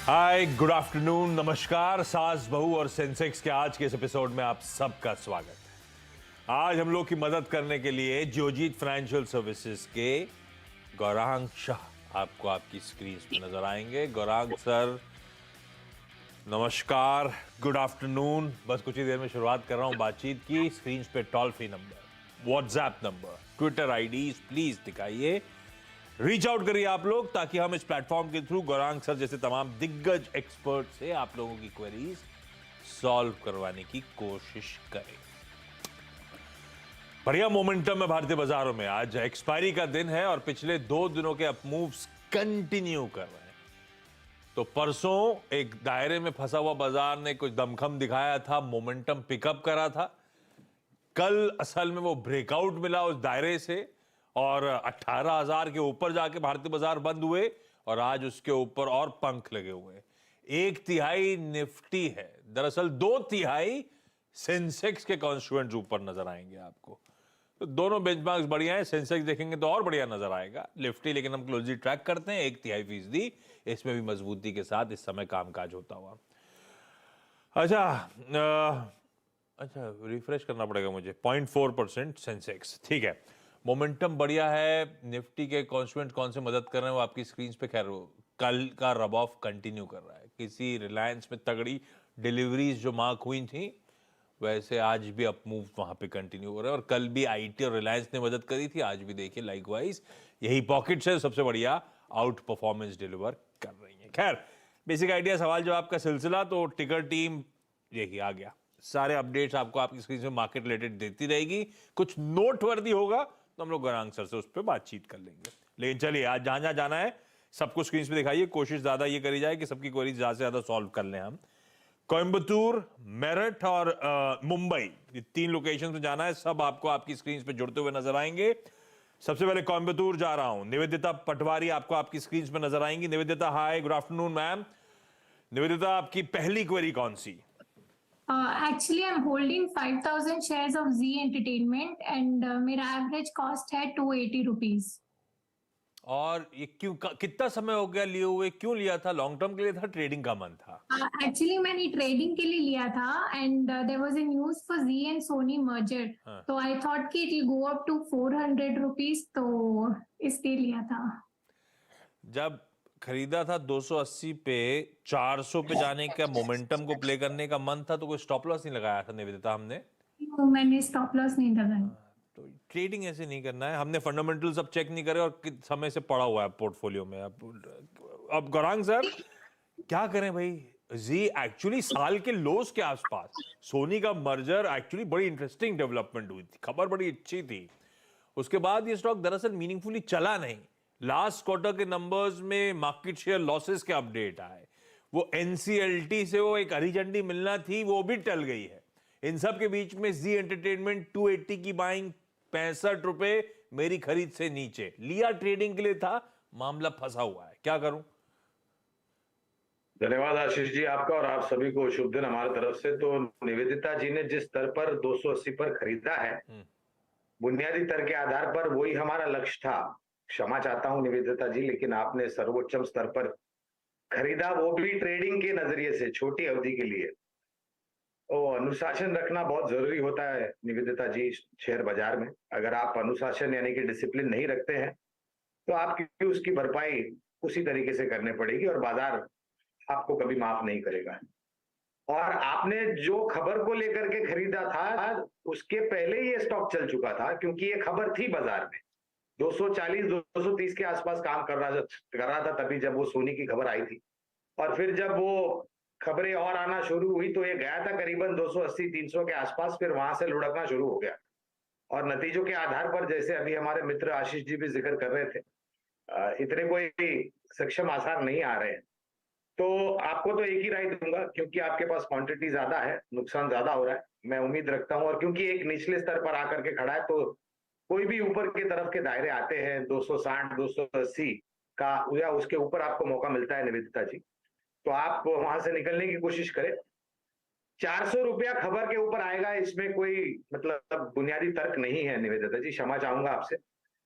हाय, good afternoon, नमस्कार, सास बहू और सेंसेक्स के आज के इस एपिसोड में आप सबका स्वागत है। आज हम लोग की मदद करने के लिए जियोजीत फाइनेंशियल सर्विसेज के गौरांग शाह आपको आपकी स्क्रीन पे नजर आएंगे। गौरांग सर, नमस्कार, गुड आफ्टरनून। बस कुछ ही देर में शुरुआत कर रहा हूं बातचीत की। स्क्रीन पे toll free number, WhatsApp number, Twitter IDs please दिखाइए, रीच आउट करिए आप लोग, ताकि हम इस प्लेटफॉर्म के थ्रू गौरांग सर जैसे तमाम दिग्गज एक्सपर्ट से आप लोगों की क्वेरीज सॉल्व करवाने की कोशिश करें। बढ़िया मोमेंटम है भारतीय बाजारों में। आज एक्सपायरी का दिन है और पिछले 2 दिनों के अप मूव्स कंटिन्यू कर रहे हैं। तो परसों एक दायरे में फंसा हुआ बाजार ने कुछ दमखम दिखाया था, मोमेंटम पिकअप करा था। कल असल में वो ब्रेकआउट मिला उस दायरे से और 18,000 के ऊपर जाके भारतीय बाजार बंद हुए और आज उसके ऊपर और पंख लगे हुए हैं। 1/3 निफ्टी है, दरअसल 2/3 सेंसेक्स के कॉन्स्टिट्यूएंट्स ऊपर नजर आएंगे आपको। तो दोनों बेंचमार्क्स बढ़िया हैं। सेंसेक्स देखेंगे तो और बढ़िया नजर आएगा। निफ्टी लेकिन हम क्लोजली ट्रैक करते हैं, 1/3% इसमें भी मजबूती के साथ इस समय कामकाज होता हुआ। अच्छा, रिफ्रेश करना पड़ेगा मुझे। 0.4% सेंसेक्स, ठीक है। मोमेंटम बढ़िया है। निफ्टी के कॉन्स्टिट्यूएंट कौन से मदद कर रहे हैं वो आपकी स्क्रीन पे, खैर कल का रब ऑफ कंटिन्यू कर रहा है। किसी रिलायंस में तगड़ी डिलीवरीज जो मार्क हुई थी, वैसे आज भी अप मूव वहां पे कंटिन्यू हो रहे हैं और कल भी आईटी और रिलायंस ने मदद करी थी। आज भी देखिए लाइकवाइज यही पॉकेट्स है सबसे बढ़िया आउट परफॉर्मेंस डिलीवर कर रही है। खैर, बेसिक आइडिया सवाल जवाब का सिलसिला, तो टिकर टीम यही आ गया। सारे अपडेट्स आपको आपकी स्क्रीन पे मार्केट रिलेटेड देती रहेगी। कुछ नोटवर्दी होगा तो हम लोग गौरांग सर से उस पर बातचीत कर लेंगे। लेकिन चलिए, आज जहां जहां जाना है सबको स्क्रीन पे दिखाइए। कोशिश ज्यादा ये करी जाए कि सबकी क्वेरीज ज्यादा से ज्यादा सॉल्व कर लें हम। कोयंबटूर, मेरठ और मुंबई, ये 3 लोकेशन पे जाना है। सब आपको आपकी स्क्रीन पे जुड़ते हुए नजर आएंगे। सबसे पहले कोयंबटूर जा रहा हूं। निवेदिता पटवारी आपको आपकी स्क्रीन पे नजर आएंगी। निवेदिता, हाय, गुड आफ्टरनून मैम। निवेदिता, आपकी पहली क्वेरी कौन सी? Actually, I'm holding 5,000 shares of Z Entertainment and मेरा एवरेज कॉस्ट है 280 रुपीज। और ये क्यों, कितना समय हो गया लिए हुए? क्यों लिया था? लॉन्ग टर्म के लिए था, ट्रेडिंग का मन था? एक्चुअली मैंने ट्रेडिंग के लिए लिया था and there was a news for Z and Sony merger, तो आई थॉट कि it will go up to 400 rupees, तो इसलिए लिया था। जब खरीदा था 280 पे, 400 पे जाने का मोमेंटम को प्ले करने का मन था, तो कोई स्टॉप लॉस नहीं लगाया था निवेदिता हमने? तो मैंने स्टॉप लॉस नहीं लगाया। तो ट्रेडिंग ऐसे नहीं करना है। हमने फंडामेंटल्स अब चेक नहीं करे और किस समय से पड़ा हुआ है पोर्टफोलियो में। अब गौरांग सर क्या करें भाई? जी एक्चुअली साल के लोस के आसपास सोनी का मर्जर एक्चुअली बड़ी इंटरेस्टिंग डेवलपमेंट हुई थी, खबर बड़ी अच्छी थी। उसके बाद ये स्टॉक दरअसल मीनिंगफुली चला नहीं। लास्ट क्वार्टर के नंबर्स में मार्केट शेयर लॉसेस के अपडेट आए। वो एनसीएलटी से वो एक हरी झंडी मिलना थी, वो भी टल गई है। इन सब के बीच में जी एंटरटेनमेंट 280 की बाइंग, 65 रुपए मेरी खरीद से नीचे लिया, ट्रेडिंग के लिए था। मामला फंसा हुआ है, क्या करूं? धन्यवाद आशीष जी आपका, और आप सभी को शुभ दिन हमारी तरफ से। तो निवेदिता जी ने जिस स्तर पर 280 पर खरीदा है, बुनियादी स्तर के आधार पर वही हमारा लक्ष्य था। क्षमा चाहता हूं निवेदिता जी, लेकिन आपने सर्वोच्च स्तर पर खरीदा, वो भी ट्रेडिंग के नजरिए से, छोटी अवधि के लिए। ओ, अनुशासन रखना बहुत जरूरी होता है निवेदिता जी शेयर बाजार में। अगर आप अनुशासन यानी कि डिसिप्लिन नहीं रखते हैं, तो आपकी उसकी भरपाई उसी तरीके से करनी पड़ेगी और बाजार आपको कभी माफ नहीं करेगा। और आपने जो खबर को लेकर के खरीदा था, उसके पहले ये स्टॉक चल चुका था, क्योंकि ये खबर थी बाजार में 240 230 के आसपास काम कर रहा था तभी, जब वो सोनी की खबर आई थी। और फिर जब वो खबरें और आना शुरू हुई तो ये गया था करीबन 280 300 के आसपास, फिर वहां से लुढ़कना शुरू हो गया। और नतीजों के आधार पर, जैसे अभी हमारे मित्र आशीष जी भी जिक्र कर रहे थे, इतने कोई सक्षम आसार नहीं आ रहे हैं। तो आपको तो एक ही राय दूंगा, क्योंकि आपके पास क्वांटिटी ज्यादा है, नुकसान ज्यादा हो रहा है, मैं उम्मीद रखता हूं। और क्योंकि एक निचले स्तर पर आकर के खड़ा है, तो कोई भी ऊपर की तरफ के दायरे आते हैं 260 280 का या उसके ऊपर आपको मौका मिलता है निवेदिता जी, तो आप वहां से निकलने की कोशिश करें। 400 रुपया खबर के ऊपर आएगा, इसमें कोई मतलब बुनियादी तर्क नहीं है निवेदिता जी, क्षमा चाहूंगा आपसे।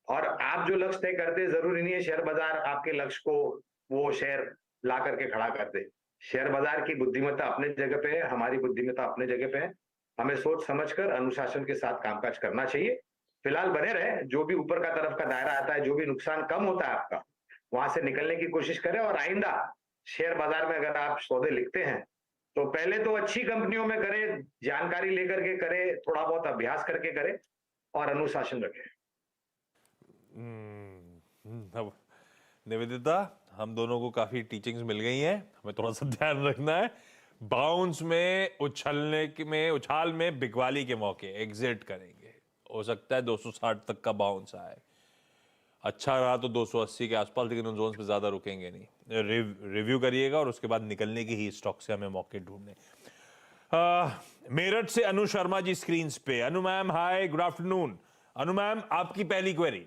और आप जो लक्ष्य तय करते हैं, जरूरी नहीं है शेयर बाजार आपके लक्ष्य को वो शेयर ला करके खड़ा कर दे। शेयर बाजार की बुद्धिमत्ता अपने जगह पे है, हमारी बुद्धिमत्ता अपने जगह पे है। हमें सोच समझकर अनुशासन के साथ कामकाज करना चाहिए। फिलहाल बने रहे, जो भी ऊपर का तरफ का दायरा आता है, जो भी नुकसान कम होता है आपका, वहां से निकलने की कोशिश करें। और आइंदा शेयर बाजार में अगर आप सौदे लिखते हैं तो पहले तो अच्छी कंपनियों में करें, जानकारी लेकर के करें, थोड़ा बहुत अभ्यास करके करें और अनुशासन रखें। अब निवेदिता, हम दोनों को काफी टीचिंग्स मिल गई हैं, हमें थोड़ा सा ध्यान रखना है। बाउंस में उछाल में बिकवाली के मौके एग्जिट करेंगे। हो सकता है 260 तक का बाउंस आए, अच्छा रहा तो 280 के आसपास, लेकिन उन जोन्स पे ज्यादा रुकेंगे नहीं। रिव्यू करिएगा और उसके बाद निकलने की ही स्टॉक से हमें मौके ढूंढने। मेरठ से अनु शर्मा जी स्क्रीन पे। अनु मैम हाय, गुड आफ्टरनून। अनु मैम, आपकी पहली query.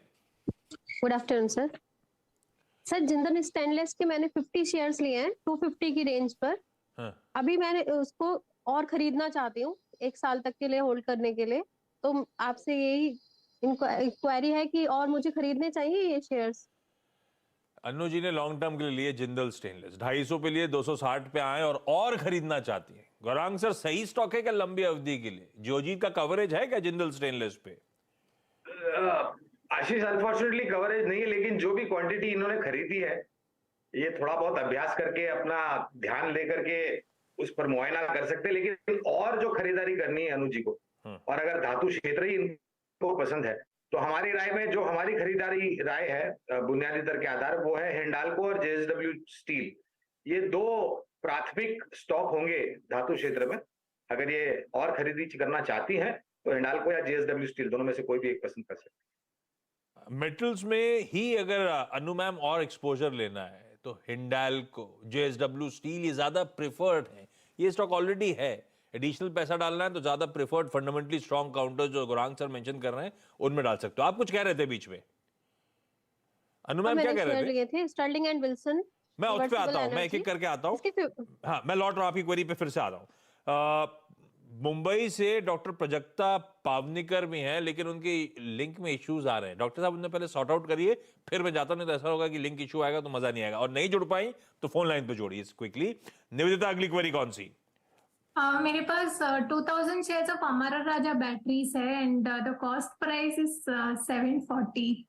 Good afternoon sir. Sir, Jindal stainless के मैंने 50 शेयर्स लिए हैं 250 की रेंज पर। हाँ। अभी मैंने उसको और खरीदना चाहती हूँ 1 साल तक के लिए होल्ड करने के लिए, तो आपसे यही इंक्वायरी है कि और मुझे खरीदने चाहिए ये शेयर्स। अनु जी ने लॉन्ग टर्म के लिए जिंदल स्टेनलेस 250 पे लिए, 260 पे आए और खरीदना चाहती है। गौरांग सर, सही स्टॉक है क्या लंबी अवधि के लिए? जियोजीत का कवरेज है क्या जिंदल स्टेनलेस पे? आशीष, अनफॉर्चुनेटली कवरेज नहीं है, लेकिन जो भी क्वांटिटी इन्होंने खरीदी है, ये थोड़ा बहुत अभ्यास करके अपना ध्यान लेकर के उस पर मुआयना कर सकते हैं। लेकिन और जो खरीदारी करनी है अनु जी को, और अगर धातु क्षेत्र ही इनको पसंद है, तो हमारी राय में जो हमारी खरीदारी राय है बुनियादी दर के आधार, वो है हिंडाल्को और जेएसडब्ल्यू स्टील। ये 2 प्राथमिक स्टॉक होंगे धातु क्षेत्र में। अगर ये और खरीदी करना चाहती हैं तो हिंडाल्को या जेएसडब्ल्यू स्टील, दोनों में से कोई भी एक पसंद कर सकते हैं। मेटल्स में ही अगर अनु मैम और एक्सपोजर लेना है तो हिंडाल्को, जेएसडब्ल्यू स्टील ये ज्यादा प्रेफर्ड है। ये स्टॉक ऑलरेडी है, एडिशनल पैसा डालना है तो ज्यादा प्रेफर्ड फंडामेंटली स्ट्रॉन्ग काउंटर जो गौरांग सर मेंशन कर रहे हैं उनमें डाल सकते हो। आप कुछ कह रहे थे बीच में, अनु मैम क्या कह रहे थे? Sterling and Wilson. मैं उस पे आता हूं, मैं एक एक करके आता हूं। हाँ, मैं लौट रहा हूं आपकी क्वेरी पे, फिर से आ रहा हूं। मुंबई से डॉक्टर प्रजक्ता पावनीकर भी हैं, लेकिन उनकी लिंक में इश्यूज आ रहे हैं। डॉक्टर साहब, उन्हें पहले सॉर्ट आउट करिए, फिर मैं जाता हूं, नहीं तो ऐसा होगा कि लिंक इशू आएगा तो मजा नहीं आएगा। और नहीं जुड़ पाई तो फोन लाइन पे जोड़िए क्विकली। निवेदिता, अगली क्वेरी कौन सी? मेरे पास 2000 shares of Amara Raja batteries है and the cost price is 740।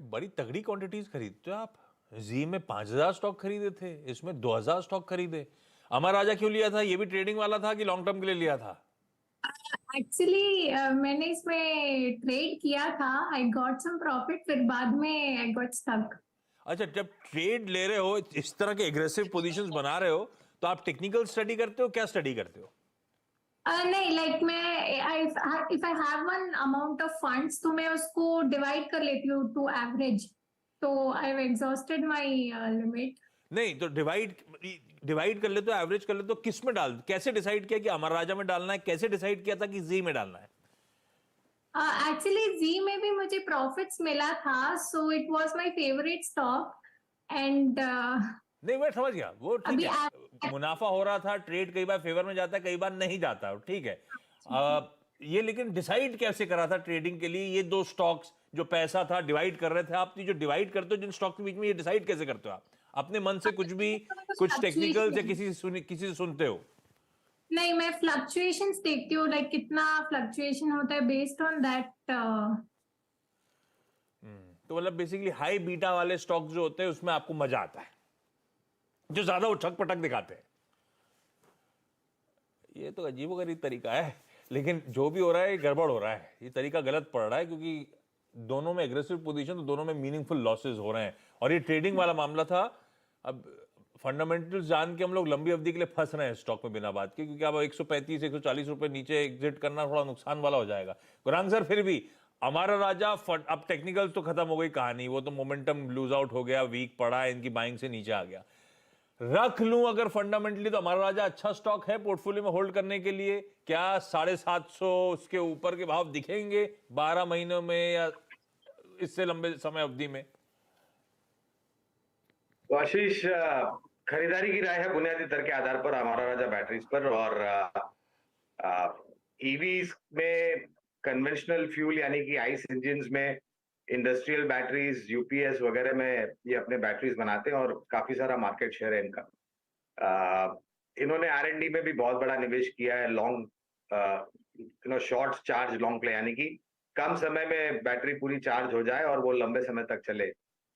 बड़ी तगड़ी क्वांटिटीज खरीदते हो आप। जी में 5000 स्टॉक खरीदे थे, इसमें 2000 स्टॉक खरीदे। अमर राजा क्यों लिया था? ये भी ट्रेडिंग वाला था कि लॉन्ग टर्म के लिए लिया था? एक्चुअली मैंने इसमें ट्रेड किया था, आई गॉट सम प्रॉफिट, फिर बाद में आई गॉट स्टक। अच्छा, जब ट्रेड ले रहे हो, इस तरह के एग्रेसिव पोजीशंस बना रहे हो, तो आप टेक्निकल स्टडी करते हो? क्या स्टडी करते हो? नहीं, लाइक मैं if I have one amount of funds तो मैं उसको डिवाइड कर लेती हूँ टू एवरेज, तो I have exhausted my limit. नहीं तो डिवाइड कर ले तो एवरेज कर ले तो किस में डाल, कैसे डिसाइड किया कि अमर राजा में डालना है? कैसे डिसाइड किया था कि जी में डालना है? एक्चुअली जी में भी मुझे प्रॉफिट्स मिला था, so it was my favourite stock and नहीं, मैं समझ गया, वो ठीक है, मुनाफा हो रहा था। ट्रेड कई बार फेवर में जाता है, कई बार नहीं जाता, ठीक है। ये लेकिन डिसाइड कैसे करा था ट्रेडिंग के लिए? ये 2 स्टॉक्स जो पैसा था डिवाइड कर रहे थे आप, जो डिवाइड करते हो जिन स्टॉक के बीच में, ये डिसाइड कैसे करते हो आप? अपने मन से कुछ भी, कुछ टेक्निकल या किसी से सुनते हो? नहीं, मैं फ्लक्चुएशंस देखती हूँ, लाइक कितना फ्लक्चुएशन होता है, बेस्ड ऑन दैट। तो मतलब बेसिकली हाई बीटा वाले स्टॉक जो होते हैं उसमें आपको मजा आता है, जो ज्यादा उठक पटक दिखाते हैं। ये तो अजीबोगरीब तरीका है, लेकिन जो भी हो रहा है गड़बड़ हो रहा है, ये तरीका गलत पड़ रहा है, क्योंकि दोनों में एग्रेसिव पोजीशन, तो दोनों में मीनिंगफुल लॉसेस हो रहे हैं। और ये ट्रेडिंग वाला मामला था। अब फंडामेंटल्स जान के हम लोग लंबी अवधि के लिए फंस रहे हैं स्टॉक में बिना बात के, क्योंकि अब 135 140 रुपए नीचे एग्जिट करना थोड़ा नुकसान वाला हो जाएगा। गुरांग सर, फिर भी हमारा राजा, अब टेक्निकल तो खत्म हो गई कहानी, वो तो मोमेंटम लूज आउट हो गया, वीक पड़ा, इनकी बाइंग से नीचे आ गया। रख लूं अगर फंडामेंटली, तो हमारा राजा अच्छा स्टॉक है पोर्टफोलियो में होल्ड करने के लिए? क्या 750 उसके ऊपर के भाव दिखेंगे 12 महीनों में या इससे लंबे समय अवधि में? तो आशीष, खरीदारी की राय है बुनियादी दर के आधार पर हमारा राजा बैटरीज पर, और ईवीज में कन्वेंशनल फ्यूल यानी कि आइस इंजिन्स में इंडस्ट्रियल बैटरीज, यूपीएस वगैरह में ये अपने बैटरीज बनाते हैं और काफी सारा मार्केट शेयर है इनका। इन्होंने R&D में भी बहुत बड़ा निवेश किया है, long short charge long play, यानी कि कम समय में बैटरी पूरी चार्ज हो जाए और वो लंबे समय तक चले।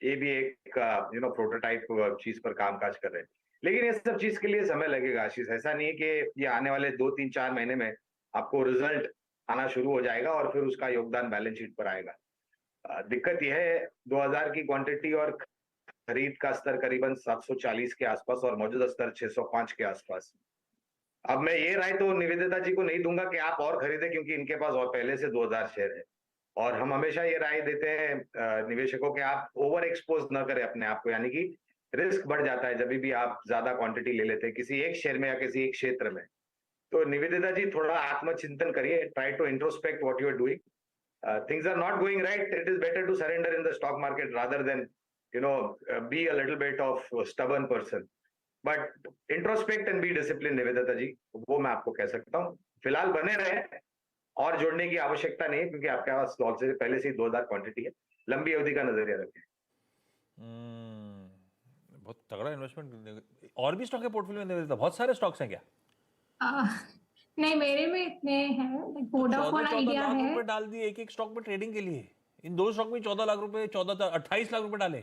ये भी एक प्रोटोटाइप चीज पर कामकाज कर रहे हैं, लेकिन ये सब चीज के लिए समय लगेगा आशीष। ऐसा नहीं है कि ये आने वाले 2-3-4 महीने में आपको रिजल्ट आना शुरू हो जाएगा और फिर उसका योगदान बैलेंस शीट पर आएगा। दिक्कत यह है 2000 की क्वांटिटी और खरीद का स्तर करीबन 740 के आसपास और मौजूदा स्तर 605 के आसपास। अब मैं ये राय तो निवेदिता जी को नहीं दूंगा कि आप और खरीदें, क्योंकि इनके पास और पहले से 2000 शेयर है, और हम हमेशा ये राय देते हैं निवेशकों के आप ओवर एक्सपोज न करें अपने आप को, यानी कि रिस्क बढ़ जाता है जब भी आप ज्यादा क्वांटिटी ले लेते हैं किसी एक शेयर में या किसी एक क्षेत्र में। तो निवेदिता जी थोड़ा आत्मचिंतन करिए, try to introspect what you are doing. Things are not going right, it is better to surrender in the stock market rather than be a little bit of a stubborn person. But introspect and be disciplined, Nivedita ji, वो मैं आपको कह सकता हूँ। फिलहाल बने रहे और जोड़ने की आवश्यकता नहीं है, क्योंकि आपके पास लॉट से पहले से ही 2000 क्वांटिटी है। लंबी अवधि का नजरिया रखें। बहुत तगड़ा इन्वेस्टमेंट। और भी स्टॉक है पोर्टफोलियो में निवेदिता? बहुत सारे स्टॉक्स हैं क्या? नहीं, मेरे में इतने हैं, वोडाफोन आइडिया लाख है। रुपए डाल दिए एक एक स्टॉक में ट्रेडिंग के लिए। इन 2 स्टॉक में 14 लाख रुपए, 28 लाख रुपए डाले।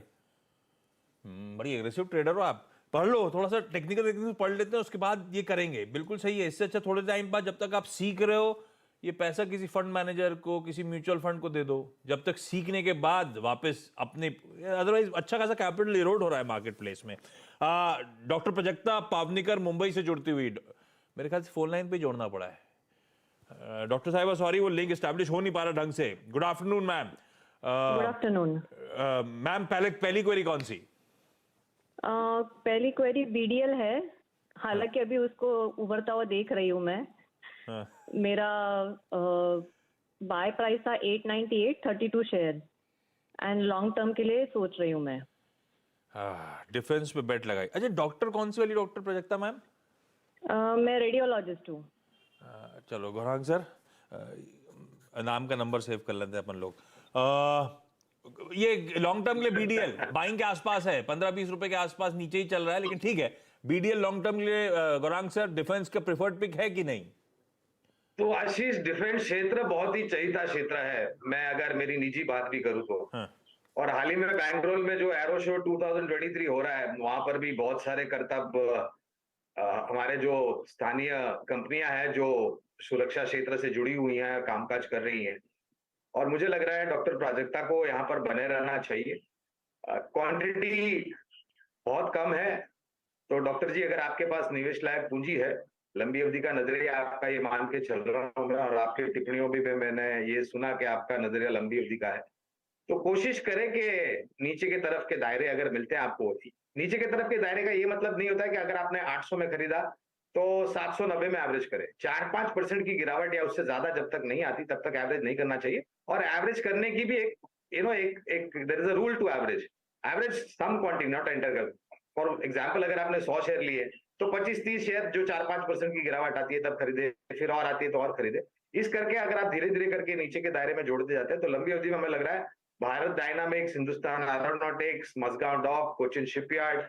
बड़ी एग्रेसिव ट्रेडर हो आप। पढ़ लो थोड़ा सा, टेक्निकल पढ़ लेते हैं, उसके बाद ये करेंगे। बिल्कुल सही है। इससे अच्छा थोड़े टाइम बाद जब तक आप सीख रहे हो, ये पैसा किसी फंड मैनेजर को, किसी म्यूचुअल फंड को दे दो। जब तक सीखने के बाद वापस अपने, अदरवाइज अच्छा खासा कैपिटल इरोड हो रहा है मार्केट प्लेस में। डॉक्टर प्रजक्ता पावनीकर मुंबई से जुड़ती हुई, मेरे ख्याल से फोन लाइन पे जोड़ना पड़ा है। डॉक्टर साहिबा सॉरी, वो लिंक एस्टैब्लिश हो नहीं पा रहा ढंग से। Good afternoon ma'am. Good afternoon ma'am, पहली क्वेरी कौन सी? पहली क्वेरी बीडीएल है, हालांकि अभी उसको उभरता हुआ देख रही हूँ मैं। मेरा बाय प्राइस था 898, 32 शेयर, एंड लॉन्ग टर्म के लिए सोच रही हूँ मैं। डिफेंस पे बेट लगाई। अच्छा, डॉक्टर कौन सी वाली डॉक्टर प्रजक्ता मैम? मैं रेडियोलॉजिस्ट हूँ। चलो गौरांग सर, नाम का नंबर सेव कर लेते हैं अपन लोग। ये लॉन्ग टर्म के लिए बीडीएल बाइंग के आसपास है, 15-20 रुपए के आसपास नीचे ही चल रहा है, लेकिन ठीक है। बीडीएल लॉन्ग टर्म के लिए गौरांग सर डिफेंस का प्रेफर्ड पिक है कि नहीं? तो आशीष, डिफेंस क्षेत्र बहुत ही चहीता क्षेत्र है, मैं अगर मेरी निजी बात भी करूं तो। और हाल ही में बैंगलोर में जो एरो शो 2023 हो रहा है, वहां पर भी बहुत सारे करतब हमारे जो स्थानीय कंपनियां हैं जो सुरक्षा क्षेत्र से जुड़ी हुई हैं, कामकाज कर रही हैं, और मुझे लग रहा है डॉक्टर प्राजक्ता को यहाँ पर बने रहना चाहिए। क्वांटिटी बहुत कम है, तो डॉक्टर जी अगर आपके पास निवेश लायक पूंजी है, लंबी अवधि का नजरिया आपका ये मान के चल रहा हूं मैं, और आपकी टिप्पणियों भी पे मैंने ये सुना कि आपका नजरिया लंबी अवधि का है, तो कोशिश करें कि नीचे के तरफ के दायरे अगर मिलते हैं आपको। नीचे के तरफ के दायरे का ये मतलब नहीं होता है कि अगर आपने 800 में खरीदा तो 790 में एवरेज करें। 4-5% की गिरावट या उससे ज्यादा जब तक नहीं आती तब तक एवरेज नहीं करना चाहिए। और एवरेज करने की भी एक there is a rule to average some quantity, not enter कर। फॉर एग्जांपल, अगर आपने 100 शेयर लिए तो 25-30 शेयर जो 4-5% की गिरावट आती है तब खरीदे, फिर और आती है तो और खरीदे। इस करके अगर आप धीरे धीरे करके नीचे के दायरे में जोड़ते जाते हैं तो लंबी अवधि में हमें लग रहा है Bharat dynamics, Hindustan aeronautics, Mazagon dock, Cochin shipyard,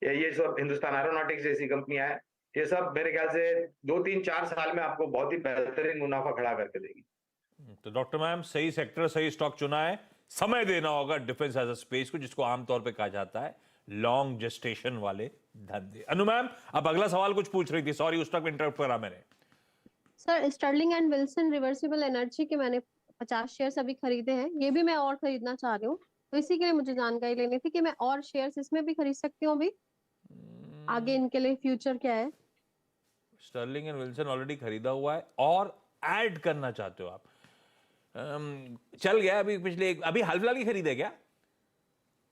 ये सब हिंदुस्तान एरोनॉटिक्स जैसी कंपनियां हैं, ये सब मेरे ख्याल से 2-3-4 साल में आपको बहुत ही बेहतरीन मुनाफा खड़ा करके देगी। तो डॉक्टर मैम, सही सेक्टर सही स्टॉक चुना है। समय देना होगा डिफेंस एज अ स्पेस को, जिसको आमतौर पे कहा जाता है लॉन्ग जेस्टेशन वाले धंधे। अनु मैम, अब अगला सवाल कुछ पूछ रही थी, सॉरी उस तक इंटरप्ट करा मैंने। Sir, Sterling and Wilson reversible energy के मैंने 50 शेयर्स अभी खरीदे हैं, ये भी मैं और खरीदना चाह रही हूँ, तो इसी के लिए मुझे जानकारी लेनी थी कि मैं और शेयर्स इसमें भी खरीद सकती हूँ अभी, आगे इनके लिए फ्यूचर क्या है? स्टर्लिंग एंड विल्सन ऑलरेडी खरीदा हुआ है और ऐड करना चाहते हो आप? चल गया अभी पिछले अभी हाल फिलहाल की खरीदे क्या?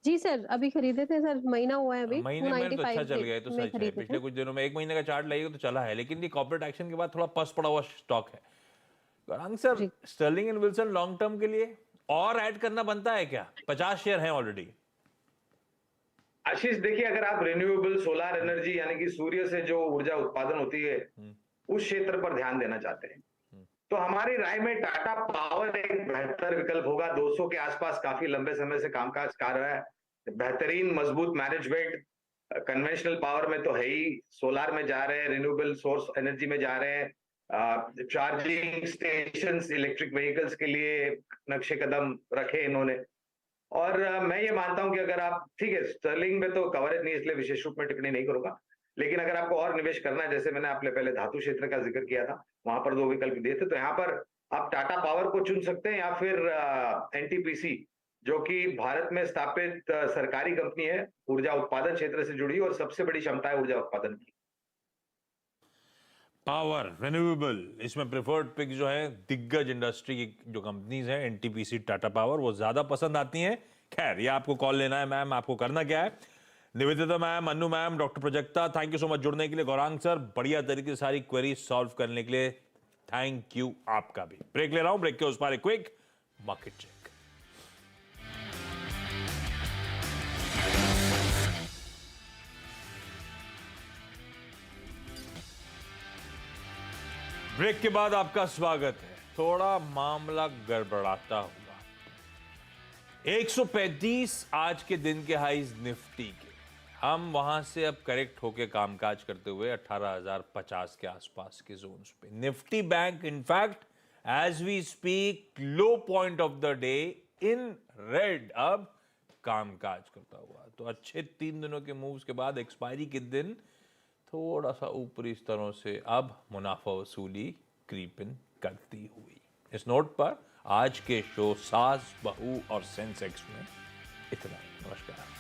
जी सर, अभी खरीदे थे सर, महीना हुआ है अभी। महीने में तो अच्छा चल गया है, तो सच है। पिछले कुछ दिनों में 1 महीने का चार्ट लाइएगा तो चला है, लेकिन ये कॉर्पोरेट एक्शन के बाद थोड़ा पस पड़ा हुआ स्टॉक है। Sir, Sterling and Wilson long term के लिए और ऐड करना बनता है क्या? 50 शेयर हैं ऑलरेडी। आशीष देखिए, अगर आप रिन्यूएबल सोलर एनर्जी यानी कि सूर्य से जो ऊर्जा उत्पादन होती है उस क्षेत्र पर ध्यान देना चाहते हैं तो हमारी राय में टाटा पावर एक बेहतर विकल्प होगा। 200 के आसपास काफी लंबे समय से कामकाज कर रहा है, बेहतरीन मजबूत मैनेजमेंट, कन्वेंशनल पावर में तो है ही, सोलार में जा रहे हैं, रिन्यूएबल सोर्स एनर्जी में जा रहे हैं, चार्जिंग स्टेशंस इलेक्ट्रिक व्हीकल्स के लिए नक्शे कदम रखे इन्होंने। और मैं ये मानता हूं कि अगर आप, ठीक है, स्टर्लिंग में तो कवरेज नहीं, इसलिए विशेष रूप में टिप्पणी नहीं करूंगा, लेकिन अगर आपको और निवेश करना है, जैसे मैंने आपने पहले धातु क्षेत्र का जिक्र किया था, वहां पर 2 विकल्प दिए थे, तो यहाँ पर आप टाटा पावर को चुन सकते हैं या फिर एनटीपीसी, जो कि भारत में स्थापित सरकारी कंपनी है, ऊर्जा उत्पादन क्षेत्र से जुड़ी और सबसे बड़ी क्षमता है ऊर्जा उत्पादन की। पावर रिन्यूएबल, इसमें प्रेफर्ड पिक जो है दिग्गज इंडस्ट्री की जो कंपनीज हैं, एनटीपीसी, टाटा पावर, वो ज्यादा पसंद आती हैं। खैर, ये आपको कॉल लेना है मैम, आपको करना क्या है? Nivedita ma'am, Annu ma'am, doctor Prajakta, thank you so much जुड़ने के लिए। गौरांग सर, बढ़िया तरीके से सारी क्वेरी सॉल्व करने के लिए थैंक यू आपका भी। ब्रेक ले रहा हूं, ब्रेक के उस पार एक क्विक मार्केट चेक। ब्रेक के बाद आपका स्वागत है। थोड़ा मामला गड़बड़ाता हुआ, 135 आज के दिन के हाईज निफ्टी के, हम वहां से अब करेक्ट होके कामकाज करते हुए 18,050 के आसपास के जोन्स पे। Nifty bank in fact as we speak low point of the day in red अब कामकाज करता हुआ। तो अच्छे 3 दिनों के मूव्स के बाद एक्सपायरी के दिन थोड़ा सा ऊपरी स्तरों से अब मुनाफा वसूली क्रीप इन करती हुई। इस नोट पर आज के शो सास बहू और सेंसेक्स में इतना ही। नमस्कार।